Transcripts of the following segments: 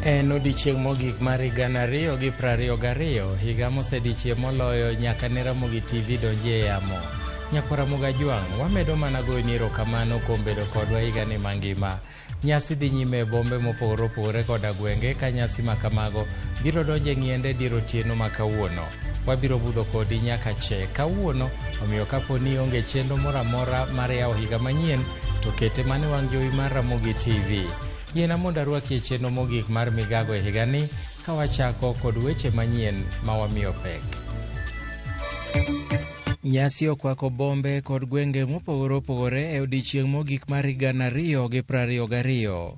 En odiechieng' mogik mar higa 2022, higa mosedichie moloyo nyaka ne Ramogi TV donje e yamo. Nyakwara Mugajwang', wamedo mana goyoni erokamano kuom bedo kodwa higani mangima. Nyasi dhi nyime e bombe mopogore opogore koda gwenge ka nyasi ma kamago biro donjo e ng'iende dier otieno ma kawuono. Wabiro budho kodi nyaka chee kawuono, omiyo kapo ni onge chenro moro amora mar yawo higa manyien, to kete mana e wang' jowi mar Ramogi TV. Yiena mondo arwaki e chenro mogik mar Migago e higani, ka wachako kod weche manyien ma wamiyo pek. Nyasi okwako bombe kod gwenge mopogore opogore e odiechieng' mogik mar higa 2022.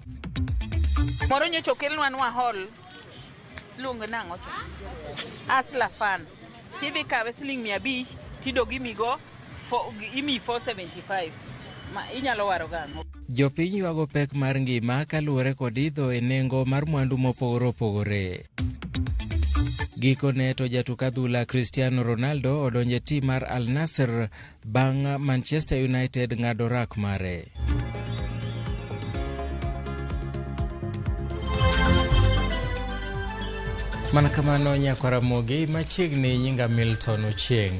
Moro nyocha okelnwa hol luonge nang'o cha Asla Fan, tidhi kawe siling 500 tidogi migo imi 475 ma inyalo waro gang'o. Jopiny ywago pek mar ngima kaluwore kod idho e nengo mar mwandu mopogore opogore. Gikone to jatuk adhula Cristiano Ronaldo odonje tim mar Al Nassr bang' Manchester United ng'ado rak mare. Mana kamano nyakwara Ramogi machiegni nyinga Milton Ochieng'.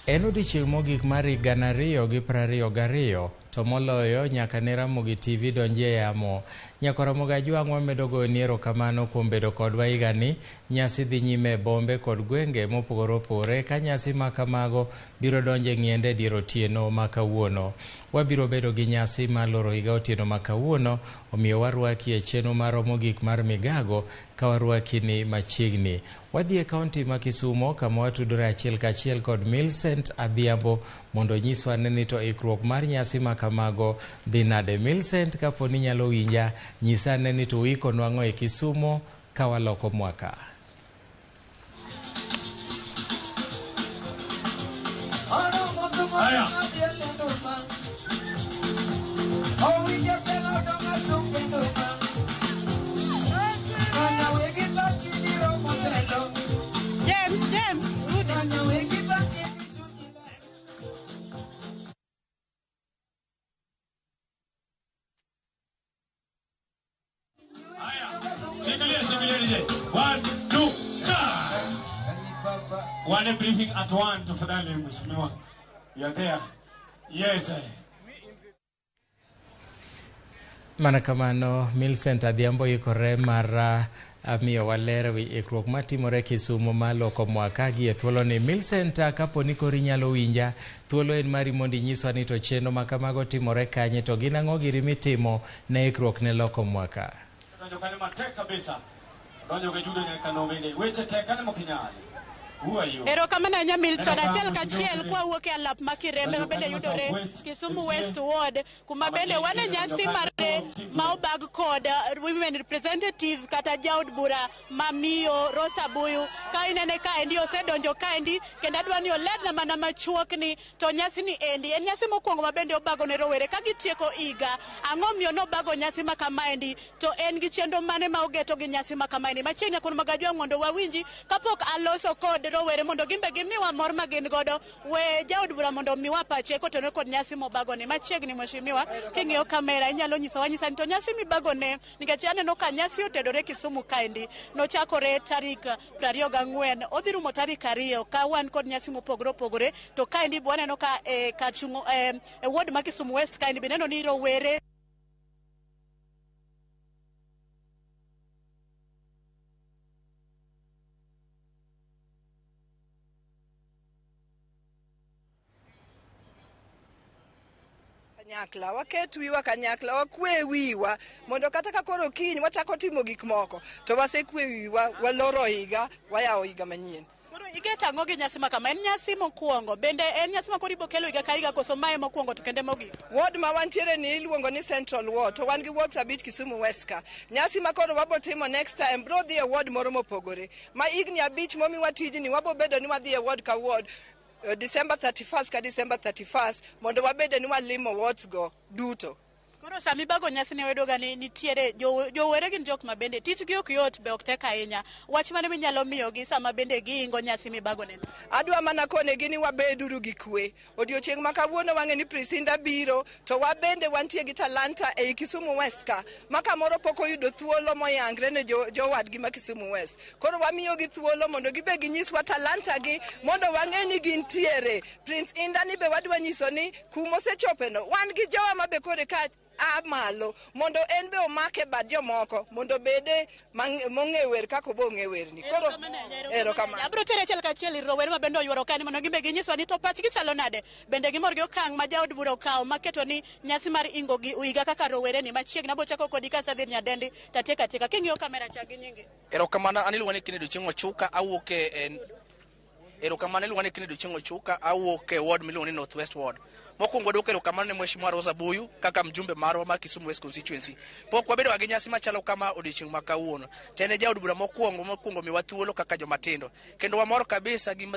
En odiechieng' mogik mar higa 2022 to moloyo nyaka ne Ramogi TV donje e yamo. Nyakwara Mugajwang' wamedo goyoni erokamano kuom bedo kodwa higani. Nyasi dhi nyime e bombe kod gwenge mopogore opogore ka nyasi ma kamago biro donjo e ng'iende dier otieno ma kawuono. Wabiro bedo gi nyasi ma loro higa otieno ma kawuono, omiyo warwaki e chenro mar mogik mar Migago ka warwaki ni machiegni. Wadhi e kaunti ma Kisumo kama watudore achiel kachiel kod Millicent Adhiambo mondo onyiswa ane ni to ikruok mar nyasi ma kamago dhi nade. Millicent, kapo ni nyalo winja, nyisa ane ni to uiko nwang'o e Kisumo ka waloko mwaka. One briefing at one to Fadali Mheshimiwa. You're there. Yes. Mana kamano Millicent Adhiambo ikore mar miyo walero wi ikruok matimore Kisumo ma loko mwaka gi e thuolo ni. Millicent, kapo ni kori nyalo winja, thuolo en mari mondo inyiswa ni to chenro ma kamago timore kanye to gin ang'o giri mitimo ne ikruok ne loko mwaka. Donjo kane matek kabisa. Donjo ke judo nyaka nomene. Weche tek kane mokinyali. Erokamano nya Milton achiel kachiel kwa wuok e alap makirembe mabende yudore Kisumu West Ward kuma bende wane nyasi mare ma obag kod women representative kata jaod bura mamiyo Rosa Buyu ka inene ka endi osedonjo ka endi kendo adwani oledna mana machuok ni to nyasi ni endi en nyasi mokwongo mabende obago ne rowere ka gitieko higa. Ang'o miyo nobago nyasi ma kama endi to en gi chenro mane ma ogeto gi nyasi ma kama endi. Machiegni kuno Magajwang' mondo wawinji kapok aloso kod rowere mondo gimbe gimiwa mor ma gin godo. We jaod bura mondo miwa pache kotenore kod nyasi mobago ne. Machiegni Mheshimiwa, king'iyo kamera inyalo nyisa ni to nyasi mibago ne nikech aneno ka nyasi otedore Kisumu kaendi nochakore tarik 24 odhi rumo tarik 2 ka wan kod nyasi mopogore opogore to kaendi bo aneno ka kachungo ward ma Kisumu West kaendi be neno ni rowere kanyakla waket wiwa kanyakla wakwe wiwa mondo kata ka koro kiny wachako timo gik moko to wasekwe wiwa waloro higa wayawo higa manyien. Koro igeta ng'o gi nyasi ma kama en nyasi mokwongo bende en nyasi ma koro ibo kelo higa ka higa koso mae mokwongo to kende mogik. Ward ma wantiere ni iluongo ni Central Ward to wan gi wards 5 Kisumu West ka. Nyasi ma koro wabo timo next time bro dhi e ward moro mopogore ma igni 5 momiwa tijni wabo bedo ni wadhi e ward ka ward December 31st ka December 31st mondo wabede ni walimo wards go duto. Koro sami bago nyasi ne wedoga ni nitiere jowere gin jok mabende tich gi ok yot be ok tek ahinya. Wach mane minyalo miyogi sama bende giingo nyasi mibago ne? Adwa mana konegi ni wabeduru gi kwe. Odiochieng' ma kawuono wang'e ni Prisinda biro, to wabende wantie gi talanta ei Kisumu West ka, ma kamoro pok oyudo thuolo moyangre ne jowadgi ma Kisumu West. Koro wamiyogi thuolo mondo gibe ginyiswa talanta gi mondo wang'e ni gintiere. Prince Inda ni be wadwa nyiso ni kumosechopeno wan gi jowa mabe kore ka malo mondo en be omake bad jomoko mondo bede mong'ewer kako bo ng'ewer ni. Koro erokamano. Abro tere achiel kachiel rowere ma bende oyuoro kani mondo gimbe ginyiswa ni to pachgi chalo nade. Bende gimor gi okang' ma jaod bura okawo maketo ni nyasi mar ingo gi uiga kaka rowere ni machiegni abo chako kodi ka sadhi nyadendi tateka teka king'iyo kamera chagi nyingi. Erokamano aniluongo ni Kennedy Chieng' Ochuka awuok erokamano iluongo ni Kennedy Chieng' Ochuka awuok e ward miluongo ni North West Ward. Mokwongo dwoko erokamano ne Mheshimiwa Rosa Buyu kaka mjumbe marwa ma Kisumu West Constituency. Pok wabedo gi nyasi machalo kama odiochieng' ma kawuono. Tene jaod bura mokwongo miwa thuolo kaka jomatindo. Kendo wamor kabisa gi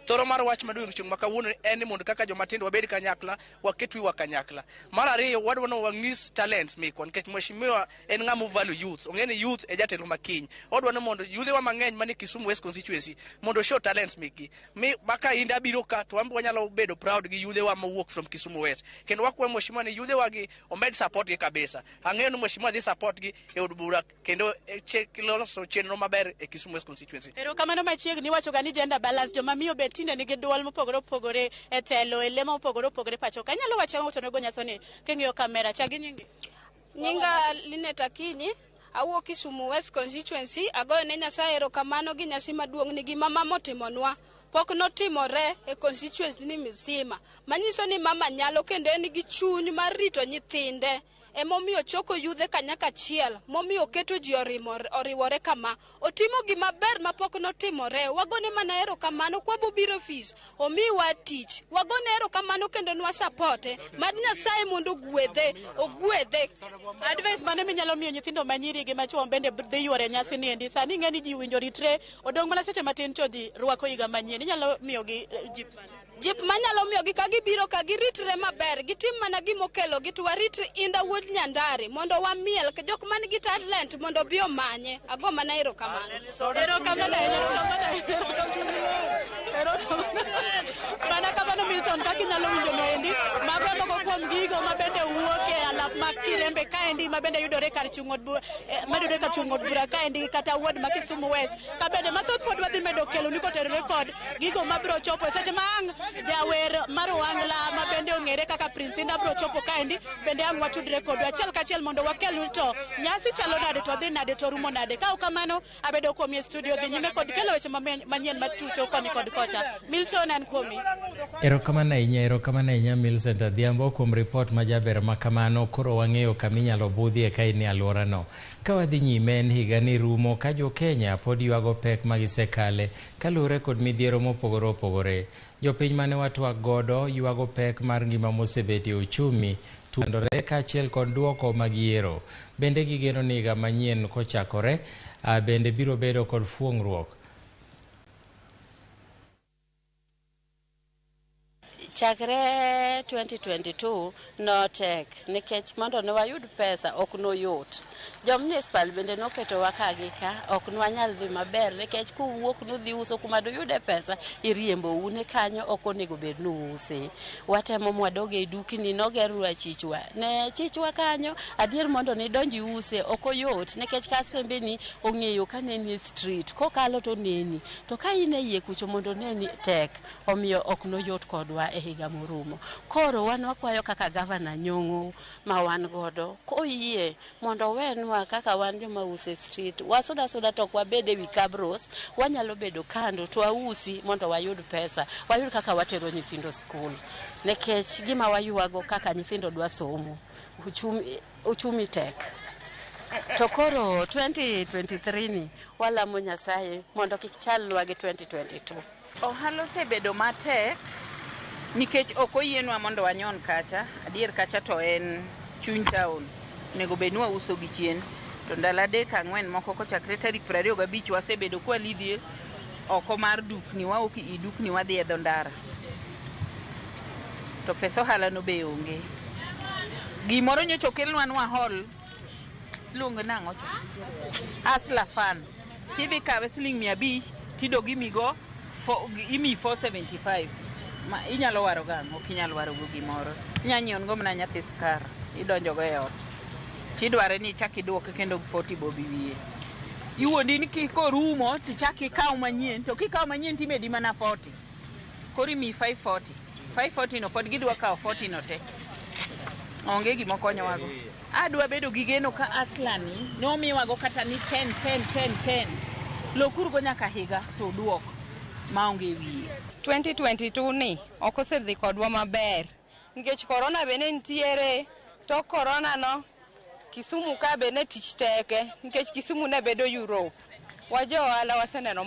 thoro mar wach maduong' odiochieng' ma kawuono en ni mondo kaka jomatindo wabed kanyakla, waket wiwa kanyakla. Mar ariyo wadwa ni wang'is talents mikwa nikech Mheshimiwa en ng'ama value youth. Ong'e ni youth e jatelo makiny. Wadwa ni mondo yudhe wa mang'eny mani Kisumu West Constituency mondo show talents mikgi. Maka Inda biro ka to wanyalo bedo proud gi yudhe wa mawuok from Kisumu West. Kendo wakwayo Mheshimiwa ni yudhe wagi omed support gi kabisa. Ang'eyo ni Mheshimiwa dhi support gi e od bura kendo loso chenro maber e Kisumu West Constituency. Erokamano machiegni iwacho ga ni gender balance joma miyo be tinde nigi duol mopogore opogore e telo e lemo mopogore opogore pacho ka. Inyalo wacho ang'o to nego nyasoni king'iyo kamera chagi nyingi? Nyinga Lineta Kinyi awuok Kisumu West Constituency agoyo ne Nyasaye erokamano gi nyasi maduong' ni gi mama motimonwa pok notimore e constituency ni misima. Manyiso ni mama nyalo kendo en gi chuny mar rito nyithinde. Emomiyo choko yudhe kanyaka achiel, momiyo keto ji oriwore kama. Otimo gima ber ma pok notimore. Wagone mana erokamano kwa bobiro ofis, omiwa tich. Wagone erokamano kendo nwa supporte. Mad Nyasaye mondo ogwedhe. Advice mane minyalo miyo nyithindo manyiri gi machuo bende dhi yuore nyasi ni endi sani ng'e ni ji winjo ritre odong' mana seche matin to ji rwako higa manyien. Inyalo miyo gi jip manyalo miyo gi ka gibiro ka giritre maber, gitim mana gimokelo gi to warit Inda wuod Nyandare mondo wamiel jok man gi talent mondo bi omanye. Ago mana erokamano. Mana kamano Milton kaka inyalo winjo no endi mago moko kuom gigo ma bende wuok e alap ma Kirembe kaendi ma bende yudore kar chung' od bura kaendi kata ward ma Kisumu West ka bende mathoth pod wadhi medo kelo ni koterore kod gigo mabiro chopo e seche ma ang' jawer mar Wangla ma bende ong'ere kaka Prince Inda biro chopo kaendi bende ang' watudre kodwa achiel kachiel mondo wakel to nyasi chalo nade to dhi nade to rumo nade. Ka kamano abedo kuom e studio dhi nyime kod kelo weche manyien matucho koni kod kocha. Milton an kuomi. Erokamano ahinya Millicent Adhiambo kuom report ma jaber ma kamano. Koro wang'eyo kama inyalo budhie ka in e alworano. Ka wadhi nyime en higa ni rumo ka jo Kenya pod ywago pek ma gisekale kaluwore kod midhiero mopogore opogore. Jopiny mane watwak godo ywago pek mar ngima mosebetie uchumi tundore kaachiel kod duoko mag yiero. Bende gigeno ni higa manyien kochakore bende biro bedo kod fuong'ruok. Chakre 2022 no tek nikech mondo ne wayud pesa ok no yot. Jo municipal bende noketo waka gi ka ok nwanyal dhi maber nikech kuwuok nudhi uso kuma do yude pesa iriembo une kanyo ok onego bed nuuse. Watemo mwadoge dukni nogerwa chichwa. Ne chichwa kanyo adier mondo ne donji use ok oyot nikech kastembe ni ong'eyo ka neni street kokalo to neni. To ka ine yie kucho mondo neni tek omiyo ok no yot kodwa higa morumo. Koro wan wakwayo kaka governor Nyong'o ma wan godo koyie mondo wenwa kaka wan joma use street wasoda to wabede wi kabros wanyalo bedo kando to ausi mondo wayud pesa wayud kaka watero nyithindo school nekech gima wayuago kaka nyithindo dwa somo uchumi tek. To koro 2023 ni walamo Nyasaye mondo kik chalwa gi 2022. Ohala osebedo matek nikech ok oyienwa mondo wanyon kacha. Adier kacha to en chuny town. Nego bed nwa uso gi chien. To ndalo 3-4 moko kochakre tarik 25 wasebedo kwa lidhie oko mar dukni waoki i dukni wadhi e dho ndara. To pesa ohala no be onge. Gimoro nyocha okelnwa nwa hall luongo nang'o cha Asla Fan. Kidhi kawe siling 500 tido gimigo imi 475. Ma inyalo waro gang', ok inyalo waro go gimoro. Inyanyieon go mana nyathi skar, idonjo go e ot. Tidware ni chak iduoke kendo 40 bobi wiye. Iwuondi ni kikorumo tichak ikaw manyien, to kikaw manyien timedi mana 40. Kori mi 540. 540 no pod gidwa kaw 40 no te. Onge gimo konyowago. Adwa bedo gi geno ka Aslani nomiwago kata ni 10. Lokuru go nyaka higa to duok maonge wiye. 2022 ni ok osedhi kodwa maber nikech corona bende nitiere. To corona no Kisumu ka bende tich teke nikech Kisumu ne bedo Europe. Wajo ohala waseneno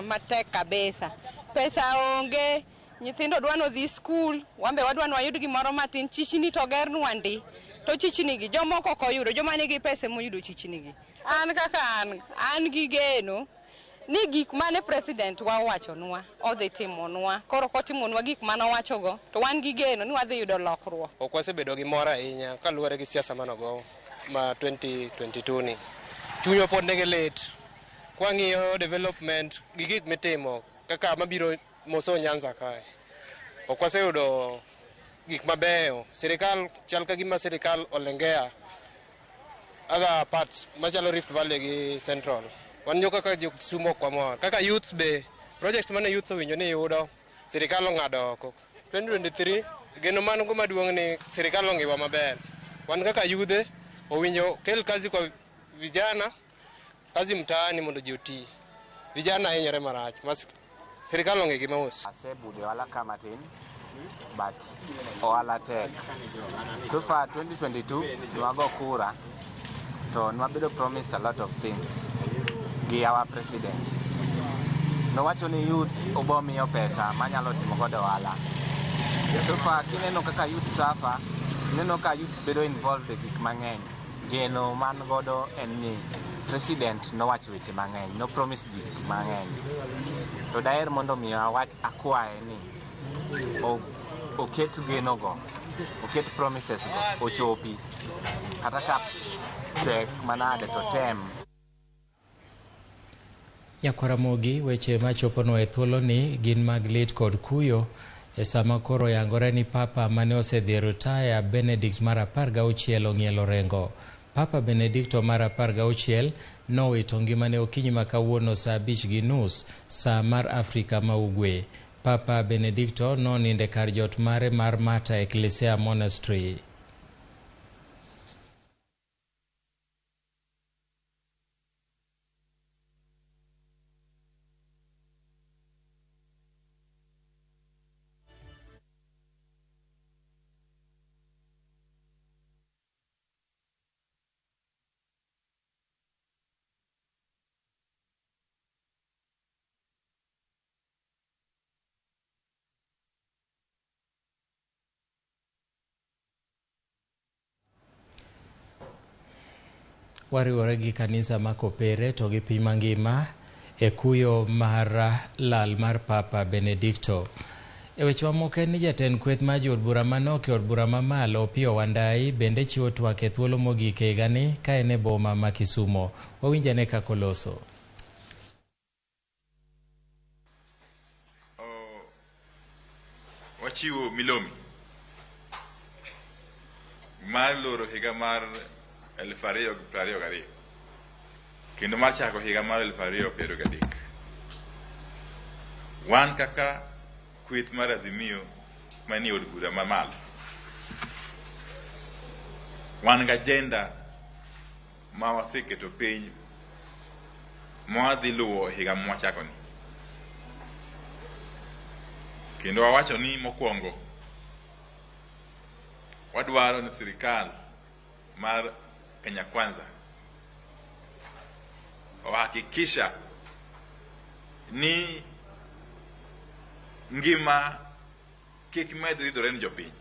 matek kabisa. Pesa onge, nyithindo dwano dhi skul, wambe wadwano wayud gimoro matin, chichni to gernwa ndi. To chichni gi jomoko ok oyudo, joma nigi pesa moyudo chichni gi. An kaka an gi geno ni gik mane president wa wachonwa odhi timonwa, koro kotimonwa gik mane owachogo to wan gi geno ni wadhi yudo lokruok. Ok wasebedo gi mor ahinya kaluwore gi siasa manogo ma 2022 ni. Chunywa pod nigi lit. Kwang'iyo development gi gik mitimo kaka mabiro moso Nyanza kae. Ok waseyudo gik mabeyo. Sirikal chal ka gima sirikal olengea other parts machalo Rift Valley gi Central. Wanyo kaka Kisumu kwa mor. Kaka youths be project mane youths owinjo ni yudo sirikal ong'ado oko. 2023 geno man go maduong' ni sirikal ongiwa maber. Wan kaka yudhe owinjo kel kazi kwa vijana, kazi mtaani mondo ji oti. Vijana hinyore marach. Sirikal onge gima mos. Asebude wala kama tin, but ohala tek. So far 2022 nwago kura to nwabedo promised a lot of things gi our president. Nowacho ni youth obomiyo pesa manyalo timo godo ohala. So far kineno kaka youth suffer, kineno ka youth bedo involved e gik mang'eny. Geno man godo en ni president nowacho weche mang'eny, no promise ji mang'eny. To daher mondo mi akwaye ni oket geno go, oket promises go, ochopi. Kata ka tek manade to tem. Ramogi, weche machopono e thuolo ni gin mag lit kod kuyo e sama koro yangore ni Papa mane osedhi retire Benedict mar 16 ong'ielo rengo. Papa Benedicto mar 16 nowito ngimane okinyi ma kawuono saa 5:30 saa mar Afrika ma Ugwe. Papa Benedicto noninde kar jot mare mar Mater Ecclesia Monastery. Wariwore gi kanisa ma Kopere to gi piny mangima e kuyo mar lal mar Papa Benedicto. E weche mamoko en ni jatend kweth mar jood bura manok e od bura mamalo Opiyo Wandayi bende chiwo twak e thuolo mogik e higani ka en e boma ma Kisumo. Wawinjane kaka oloso. Wachiwo milomi mar loro higa mar 2022 kendo mar chako higa mar 2023. Wan kaka kweth mar Azimio manie od bura mamalo wan ga agenda ma waseketo piny mwadhi luwo higa mwachakoni, kendo wawacho ni mokwongo wadwaro ni sirikal mar Kenya Kwanza wahakikisha ni ngima kik medri ridore ni jopiny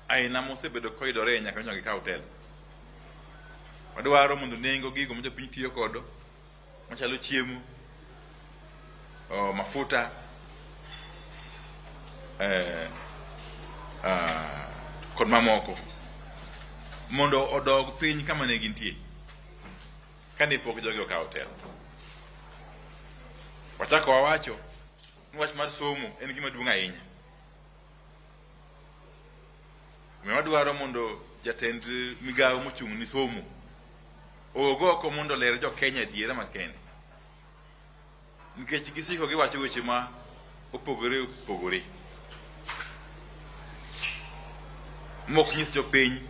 aina mosebedo koidore nyaka nyaka ka hotel. Wadwaro mondo nengo gigo ma jopiny tiyo kodo machalo chiemo, mafuta, kod mamoko mondo odog piny kama ne gintie kane pok jogi okawo telo. Wachako wawacho ni wach mar somo en gima duong' ahinya. Wadwaro mondo jatend migawo mochung' ni somo ogoko mondo ler jo Kenya diere makende, nikech gisiko giwacho weche ma opogore opogore mok nyis jopiny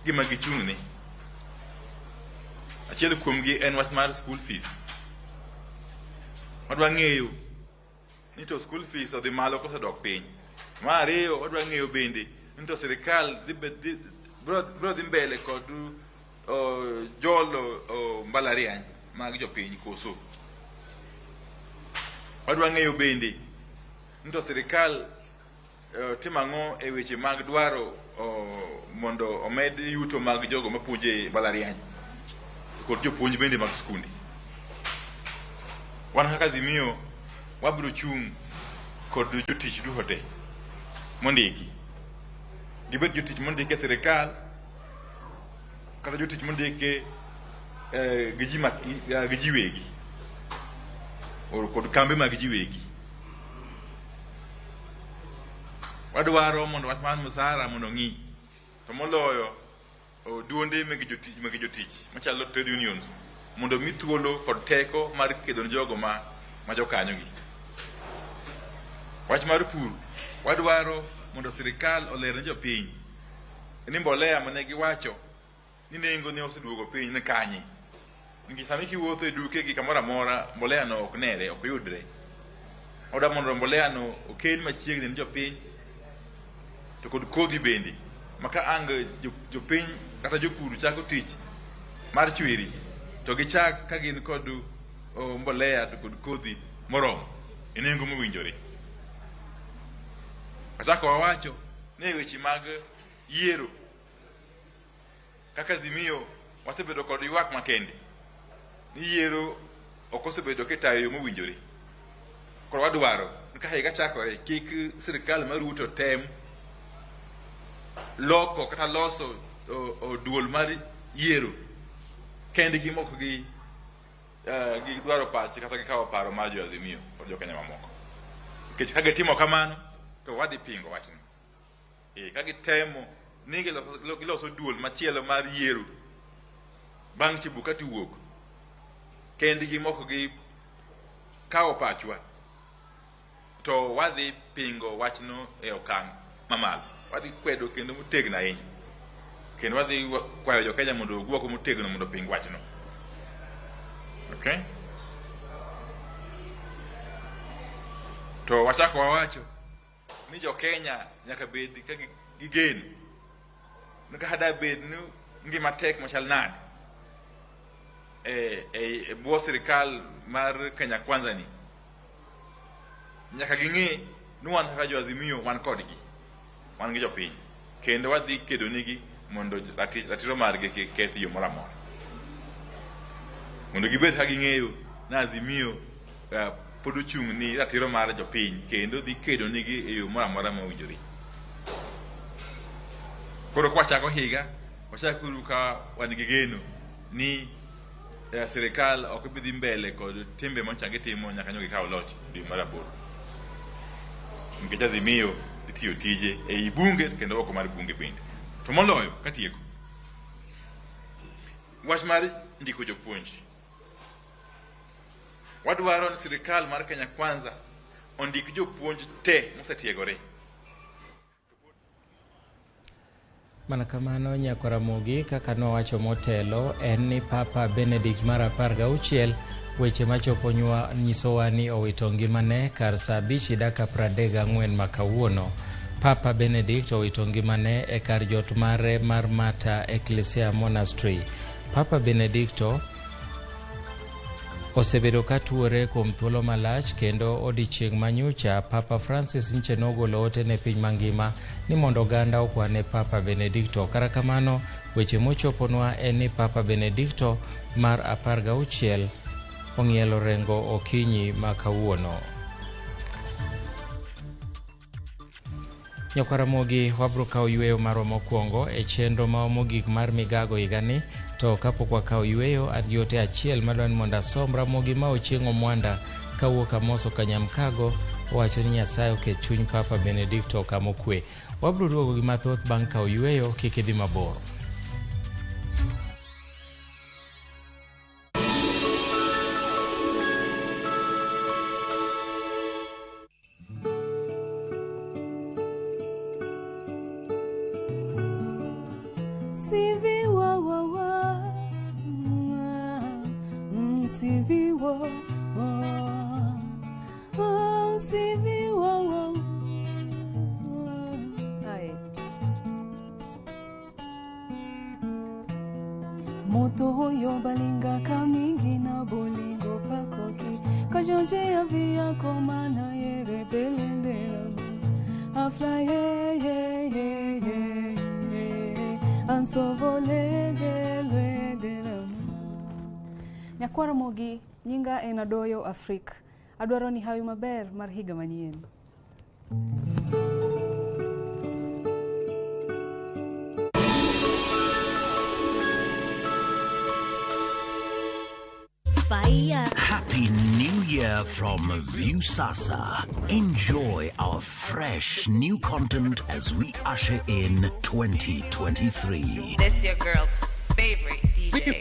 gima gichung' ni. Achiel kuomgi en wach mar school fees. Wadwa ng'eyo ni to school fees odhi malo koso dok piny. Mar ariyo, wadwa ng'eyo bende ni to sirikal bro dhi mbele kod jolo mbalariany mag jopiny koso. Wadwa ng'eyo bende ni to sirikal timo ang'o e weche mag dwaro mondo omed yuto mag jogo mapuonje mbalariany kod jopuonj bende mag skunde. Wan kaka Azimio wabiro chung' kod jotich duto te mondiki, gibed jotich mondiki e sirikal kata jotich mondiki gi ji wegi kod kambe mag ji wegi. Wadwaro mondo wach mar msara mondo ng'i, to moloyo duonde meg jotich machalo trade unions mondo mi thuolo kod teko mar kedo ne jogo ma jokanyo gi. Wach mar pur, wadwaro mondo sirikal oler ne jopiny ni mbolea mane giwacho ni nengo ne oseduogo piny ne kanye. Nikech sami kiwuotho e duke gi kamoro amora mbolea no ok nere, ok yudre. Oda mondo mbolea no okel machiegni ne jopiny to kod kodhi bende maka ang jopiny kata jopur chako tich mar chwiri to gichak ka gin kod mbolea to kod kodhi moromo e nengo mowinjore. Achako wawacho ni weche mag yiero kaka Azimio wasebedo kod ywak makende ni yiero ok osebedo kitayo yo mowinjore. Koro wadwaro ni ka higa chakore kik sirikal maruto tem loko kata loso duol mar yiero kendgi moko gi dwaro pachi kata gikawo paro mar jo Azimio kod jo Kenya mamoko. Nikech ka gitimo kamano to wadhi pingo wachno. Ka gitemo ni giloso duol machielo mar yiero bang' Chebukati wuok, kendgi moko gi kawo pachwa, to wadhi pingo wachno e okang' mamalo. Wadhi kwedo kendo motegno ahinya, kendo wadhi kwayo jo Kenya mondo ogwoko motegno mondo ping wachno. Okay? To wachako wawacho ni jo Kenya nyaka bed ka gigeno ni ka hada bed ni ngima tek machal nade e bwo sirikal mar Kenya Kwanza ni, nyaka ging'e ni wan kaka jo Azimio wan kodgi, wan gi jopiny, kendo wadhi kedo nigi mondo ratiro margi kik keth yo moro amora, mondo gibed ka ging'eyo ni Azimio pod ochung' ni ratiro mar jopiny kendo dhi kedo nigi e yo moro amora mowinjore. Koro kwachako higa wachakuru ka wan gi geno ni sirikal ok bi dhi mbele kod timbe machage timo nyaka nyogi kawo loch dwe mar 8. Nikech Azimio dhi tiyo tije ei bunge kendo oko mar bunge bende. To moloyo katieko, wach mar ndiko jopuonj. Wadwaro ni sirikal mar Kenya Kwanza ondik jopuonj te mosetiegore. Mana kamano nyako Ramogi kaka nowacho motelo en ni Papa Benedict mar 16 weche machoponywa nyisowa ni owito ngimane kar saa 5:34 makawuono. Papa Benedict owito ngimane e kar jot mare mar Mata Ecclesia Monastery. Papa Benedicto osebedo ka tuore kuom thuolo malach, kendo odiochieng' manyocha Papa Francis nche nogolo ote ne piny mangima ni mondo oganda okwane Papa Benedicto. Kara kamano, weche mochoponwa en ni Papa Benedicto mar 16 ong'ielo rengo okinyi ma kawuono. Ramogi wabro kawo yweyo marwa mokwongo e chenro ma mogik mar Migago higani, to kapok wakawo yweyo adiote achiel madwani mondo asom Ramogi ma ochieng'o mwanda kawuok Amoso Kanyamkago owacho ni Nyasaye oket chuny Papa Benedicto kamokwe. Wabro duogo gi mathoth bang' kawo yweyo, kik idhi mabor. Moto yo balinga kamingi na bolingo pakoki kajonje ya via koma na yere belendela afla ye ansovole de Nyakwara Mogi nyinga en Adoyo Afrika. Adwaro ni hawi maber mar higa manyien. Happy New Year from Viusasa. Enjoy our fresh new content as we usher in 2023. This your girl's favorite DJ.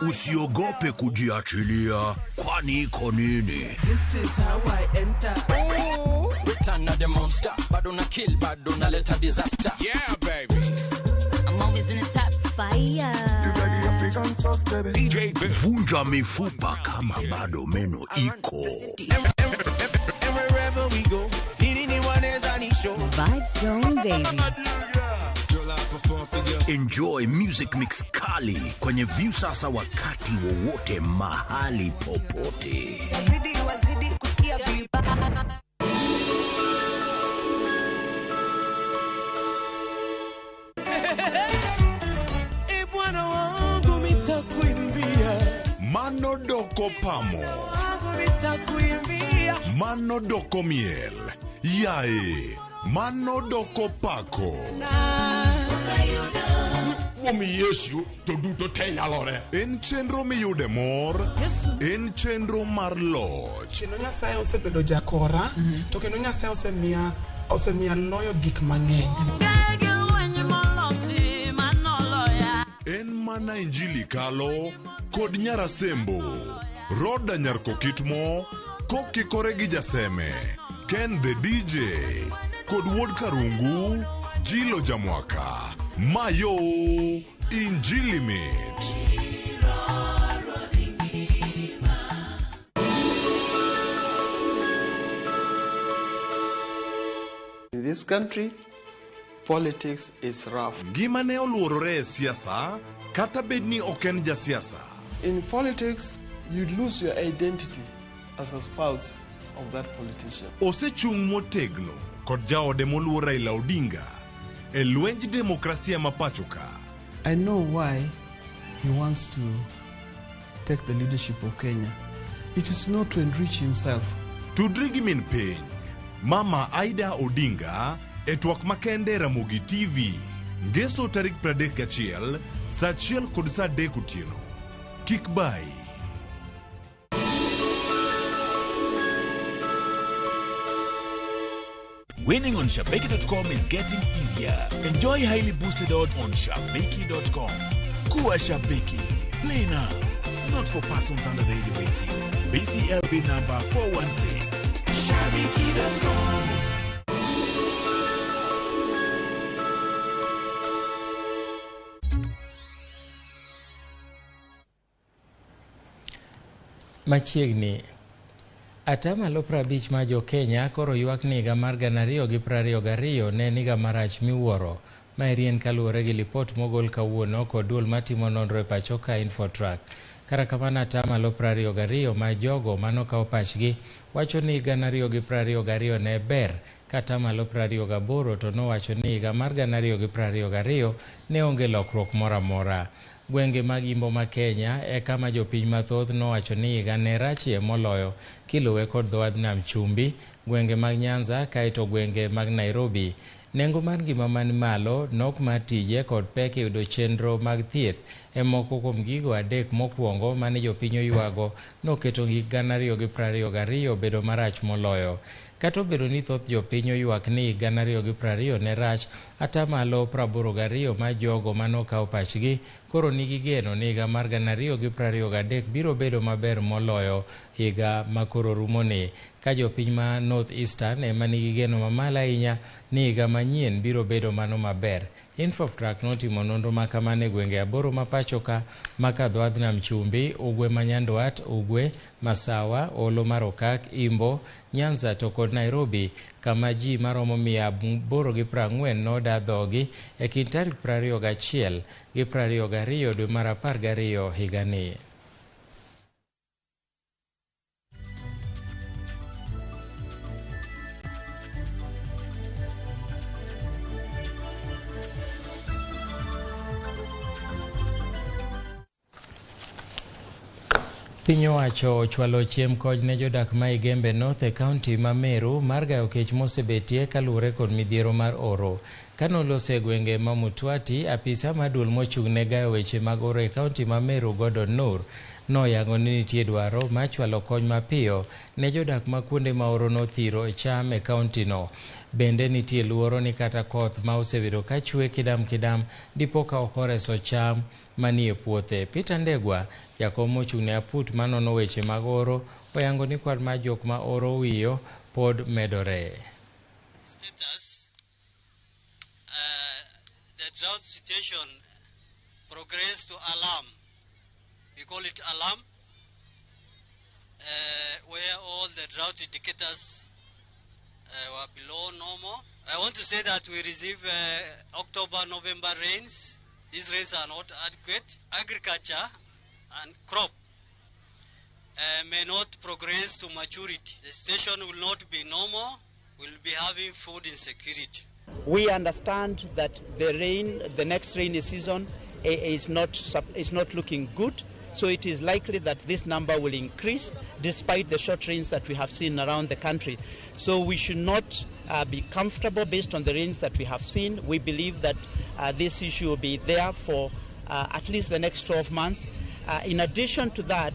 Usiogope kujiachilia, kwani iko nini? This is how I enter. Oh, return of the monster. Bado na kill, bado na leta disaster. Yeah, baby. I'm always in the top fire. DJ Vunja mifupa kama bado meno iko. And wherever we go, anyone is on the show. Vibe Zone, baby. Enjoy music mix kali kwenye Viusasa wakati wowote mahali popote. Wazidi kusikia viba. Mano doko pamo, mano doko miel, yae, mano doko pako. Kuom Yesu to duto te nyalore. En chenro miyude mor, en chenro mar loch. Kendo Nyasaye osebedo jakora, to kendo Nyasaye osemiya loyo gik mang'eny. En mana injili kalo kod nyarasembo. Roda nyarko kitmo, kokikore gi jaseme. Ken the DJ, kod wuod karungu, Jilo Jamwaka. Mayo, injili mit. In this country, politics is rough. Gima ne oluorore e siasa, kata bedni oken ja siasa. In politics, you lose your identity as a spouse of that politician. Osechung motegno kod jaode moluor Raila Odinga e lwenj demokrasia mapachoka. I know why he wants to take the leadership of Kenya. It is not to enrich himself. Tudri gi min piny, Mama Aida Odinga e twak makende Ramogi TV. Ngeso tarik 31, saa 1 kod saa 3 otieno. Kik bai. Winning on Shabeki.com is getting easier. Enjoy highly boosted odds on Shabeki.com. Kuwa Shabeki. Play now. Not for persons under the age of 18. BCLB number 416. Shabeki.com. Machiegni atamalo 50 ma jo Kenya koro ywak ni higa mar 2022 ne niga marach miwuoro. Mairien kaluwore gi lipot mogol kawuono kod duol matimo nonro e pachoka Infotrack. Kara kamano atamalo 22 ma jogo manokawo pachgi wacho ni higa 2022 ne ber, kata malo 28 to nowacho ni higa mar 2022 ne onge lokruok moro amora. Gwenge mag Imbo ma Kenya e kama jopiny mathoth nowacho ni higa ne rachie moloyo kiluwe kod dhowadh nam chumbi, gwenge mag Nyanza kaeto gwenge mag Nairobi. Nengo mar ngima man malo, nok mar tije kod pek e yudo chenro mag thieth e moko kuom gigo adek mokwongo mane jopiny oywago noketo hik 2022 bedo marach moloyo. Kata obedo ni thoth jopiny oywak ni 2020 ne rach, atamalo 82 mar jogo manokawo pachgi koro nigi geno ni higa mar 2023 biro bedo maber moloyo higa makoro rumoni, ka jopiny ma North Eastern ema nigi geno mamalo ahinya ni higa manyien biro bedo mano maber. Infoftrack notimo nonro ma kamano e gwenge 8 ma pachoka maka dhowadh nam chumbi, ugwe ma nyandwat, ugwe, masawa, olo mar okak, imbo, Nyanza to kod Nairobi, kama ji maromo 840 noda dhogi e kind tarik 21 gi 22 dwe mar 12 higani. Piny owacho ochwalo chiem kony ne jodak ma Igembe North e kaunti ma Meru mar gayo kech mosebetie kaluwore kod midhiero mar oro. Kanolose gwenge ma Mutwati, apisa maduol mochung' ne gayo weche mag oro e kaunti ma Meru Gordon Nur noyango ni nitie dwaro mar chwalo kony mapiyo ne jodak ma kuonde ma oro nothiro e cham e kaunti no. Bende nitie luoro ni kata koth ma osebedo ka chwe kidam dipo ka ok oreso cham manie puothe. Peter Ndegwa, jakom mochung' ne aput manono weche mag oro, oyango ni kwan mar jok ma oro wiyo pod medore. The drought situation progressed to alarm. We call it alarm, where all the drought indicators were below normal. I want to say that we receive October-November rains. These rains are not adequate. Agriculture and crop may not progress to maturity. The situation will not be normal. We'll be having food insecurity. We understand that the next rainy season is not looking good. So it is likely that this number will increase despite the short rains that we have seen around the country. So we should not be comfortable based on the rains that we have seen. We believe that this issue will be there for at least the next 12 months. In addition to that,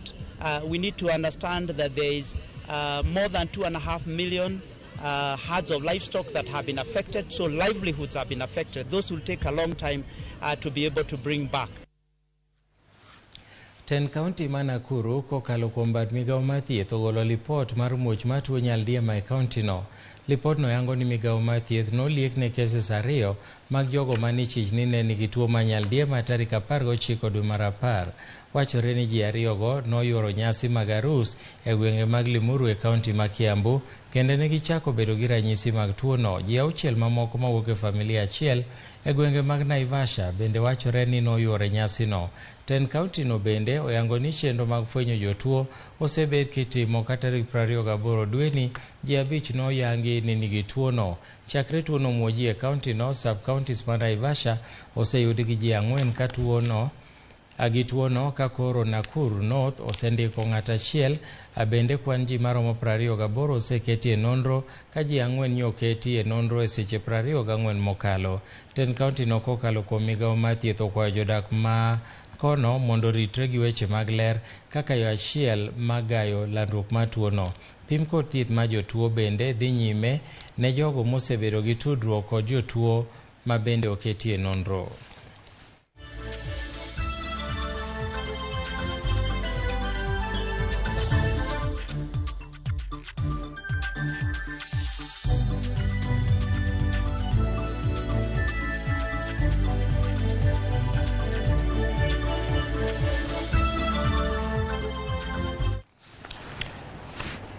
we need to understand that there is more than 2.5 million herds of livestock that have been affected. So livelihoods have been affected. Those will take a long time to be able to bring back. Ten County ma Nakuru kokalo kuom bad migawo mar thieth ogolo lipot mar muoch mar tuo nyaldiema e kaunti no. Lipot no yango ni migawo mar thieth noliek ne keses 2 mag jogo mani chich ni ne nigi tuo mar nyaldiema tarik 19 dwe mar 10. Wachore ni ji 2 go noyuoro nyasi mag arus e gwenge mag Limuru e kaunti ma Kiambu, kendo ne gichako bedo gi ranyisi mag tuo no. Ji 6 mamoko mawuok e familia achiel e gwenge mag Naivasha bende wachore ni noyuoro nyasi no. Ten County no bende oyango ni chenro mag fwenyo jotuo osebed kitimo ka tarik 28 dweni ji 5 noyangi ni nigi tuo no. Chakre tuo no muoji e kaunti no, sub-counties ma Naivasha oseyudi gi ji 4 ka tuo no. Agituo no ka koro Nakuru North osendiko ng'at achiel, bende kwan ji maromo 28 oseketi e nonro ka ji 4 nyoketi e nonro e seche 24 mokalo. Ten County no kokalo kuom migawo mar thieth okwayo jodak ma kono mondo ritre gi weche mag ler kaka yo achiel magayo landruok mar tuo no. Pim kod thieth ma jotuo bende dhi nyime ne jogo mosebedo gi tudruok kod jotuo ma bende oketi e nonro.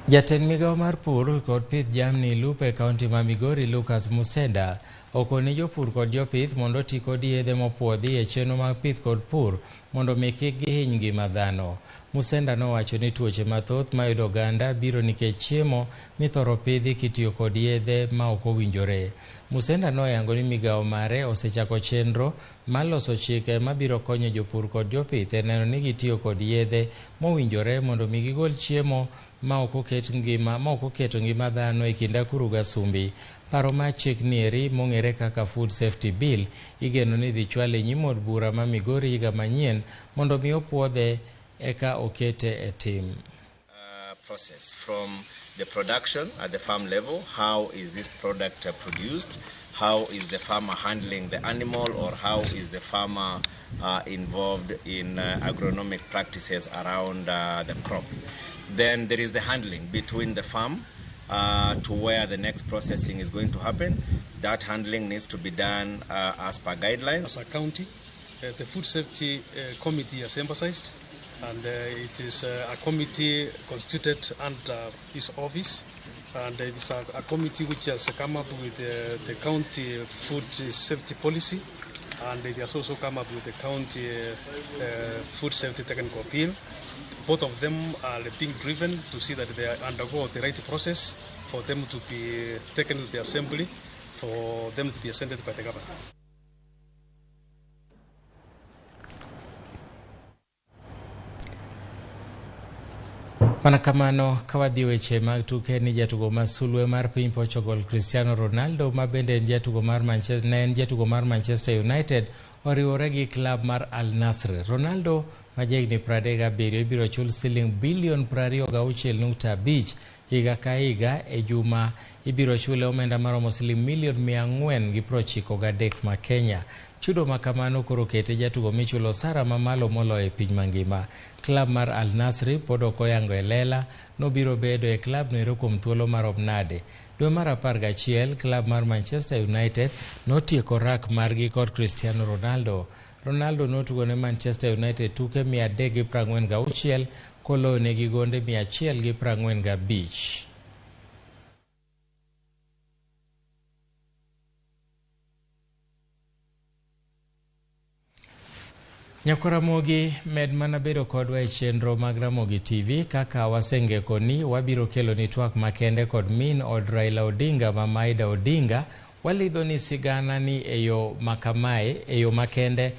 Jatend migawo mar pur kod pith jamni lupe kaunti ma Migori Lucas Musenda okone jopur kod jopith mondo ti kod yedhe mopuodhi e chenro mag pith kod pur mondo mi kik gihiny ngima dhano. Musenda nowacho ni tuoche mathoth mayudo oganda biro nikech chiemo mithoro pidhi kitiyo kod yedhe ma ok owinjore. Musenda noyango ni migawo mare osechako chenro mar loso chike mabiro konyo jopur kod jopith e neno ni gitiyo kod yedhe mowinjore mondo mi gigol chiemo ma ok oketo ngima dhano e kind akuru ga sumbi. Paro mar chikni eri mong'ere kaka Food Safety Bill igeno ni dhi chwale nyim od bura ma Migori higa manyien mondo mi opuodhe eka okete e tim. Process from the production at the farm level. How is this product produced? How is the farmer handling the animal, or how is the farmer involved in agronomic practices around the crop? Then there is the handling between the farm to where the next processing is going to happen. That handling needs to be done as per guidelines. As a county, the Food Safety Committee has emphasized, and it is a committee constituted under his office, and it is a committee which has come up with the county food safety policy, and it has also come up with the county food safety technical appeal. Both of them are being driven to see that they undergo the right process for them to be taken to the assembly, for them to be ascended by the governor. Manakamano kawadhi weche mag tuke ni jatugo masulwe mar piny Portugal Cristiano Ronaldo ma bende en jatugo mar Manchester United oriwore gi klab mar Al Nassr. Ronaldo ma jahigni 37 ibiro chul siling bilion 26.5 higa ka higa. E juma ibiro chule omenda maromo siling milion 493 ma Kenya. Chudo makamano koro kete jatugo michulo sara mamalo moloyo e piny mangima. Klab mar Al Nassr pod ok oyango e lela nobiro bedo e klab no kuom thuolo marom nade. Dwe mar 11 klab mar Manchester United notieko rak margi kod Cristiano Ronaldo. Ronaldo notugo ne Manchester United tuke 346 koloyo negi gonde 145. Ramogi med mana bedo kodwa e chenro mag Ramogi TV kaka wasengekoni wabiro kelo ni twak makende kod min od Raila Odinga ma Maida Odinga walidho ni sigana ni eyo makamae eyo makende